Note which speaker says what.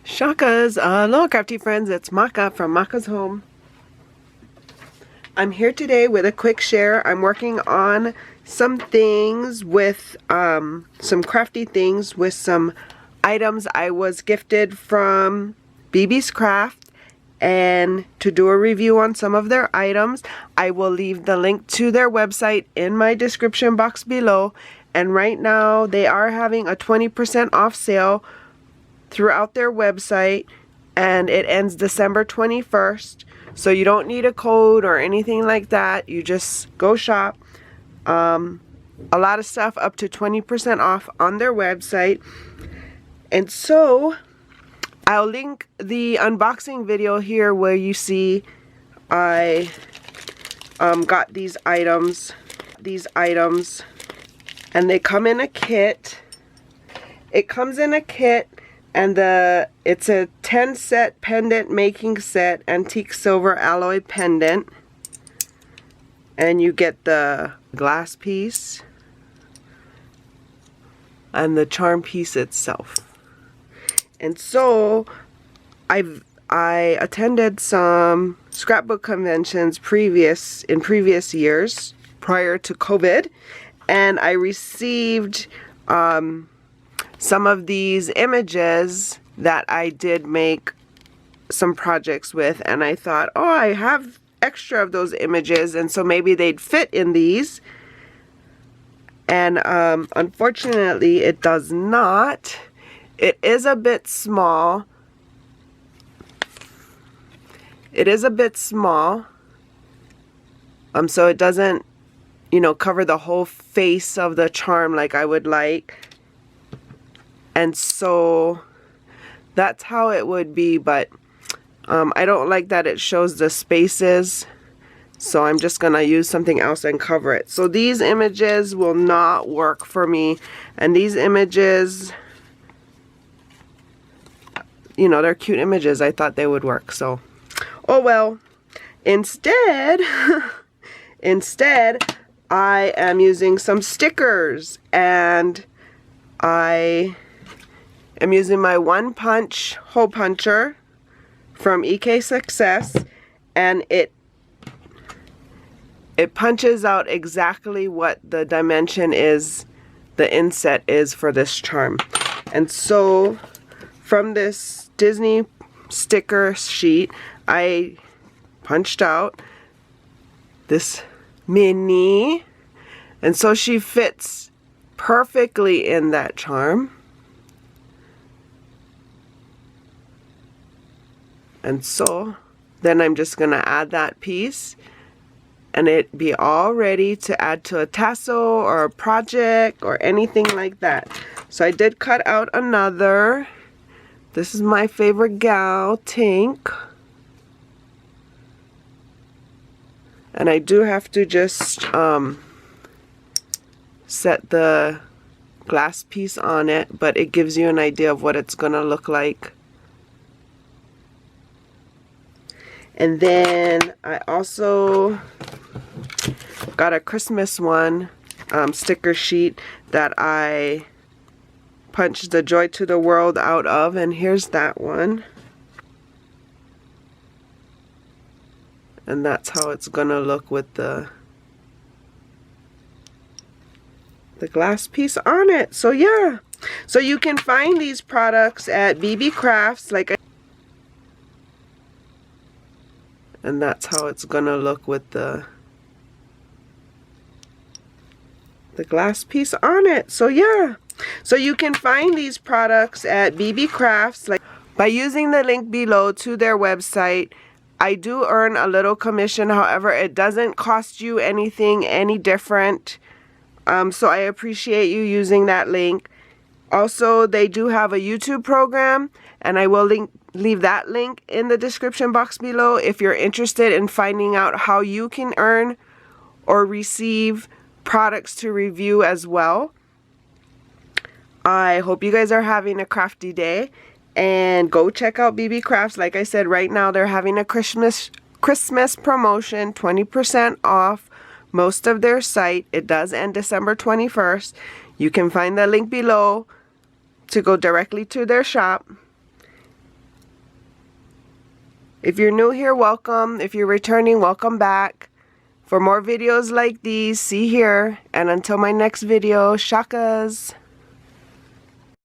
Speaker 1: Shakas, aloha crafty friends, it's Maka from Makaz Home. I'm here today with a quick share. I'm working on some things with, some crafty things with some items I was gifted from BB's Craft, and to do a review on some of their items, I will leave the link to their website in my description box below. And right now they are having a 20% off sale throughout their website, and it ends December 21st, so you don't need a code or anything like that. You just go shop. A lot of stuff up to 20% off on their website. And so I'll link the unboxing video here where you see I got these items, and they come in a kit. It comes in a kit, and it's a 10 set pendant making set, antique silver alloy pendant, and you get the glass piece and the charm piece itself. And so I attended some scrapbook conventions in previous years prior to COVID, and I received some of these images that I did make some projects with, and I thought, oh, I have extra of those images, and so maybe they'd fit in these. And unfortunately it does not. It is a bit small. So it doesn't, cover the whole face of the charm like I would like. And so that's how it would be, but I don't like that it shows the spaces, so I'm just gonna use something else and cover it. So these images will not work for me, and these images, they're cute images. I thought they would work, so oh well. Instead I am using some stickers, and I I'm using my one punch hole puncher from EK Success, and it punches out exactly what the dimension is, the inset is for this charm. And so from this Disney sticker sheet, I punched out this Minnie, and so she fits perfectly in that charm. And so then I'm just going to add that piece, and it be all ready to add to a tassel or a project or anything like that. So I did cut out another. This is my favorite gal, Tink. And I do have to just set the glass piece on it, but it gives you an idea of what it's going to look like. And then I also got a Christmas one sticker sheet that I punched the Joy to the World out of, and here's that one. And that's how it's gonna look with the glass piece on it. So yeah, so you can find these products at BB Crafts, and that's how it's gonna look with the glass piece on it. So yeah, so you can find these products at BB Crafts by using the link below to their website. I do earn a little commission, however, it doesn't cost you anything any different. So I appreciate you using that link. Also, they do have a YouTube program, and I will leave that link in the description box below if you're interested in finding out how you can earn or receive products to review as well. I hope you guys are having a crafty day, and go check out BB Crafts. Like I said, right now they're having a Christmas promotion, 20% off most of their site. It does end December 21st. You can find the link below to go directly to their shop. If you're new here, welcome. If you're returning, welcome back. For more videos like these, see here. And until my next video, shakas.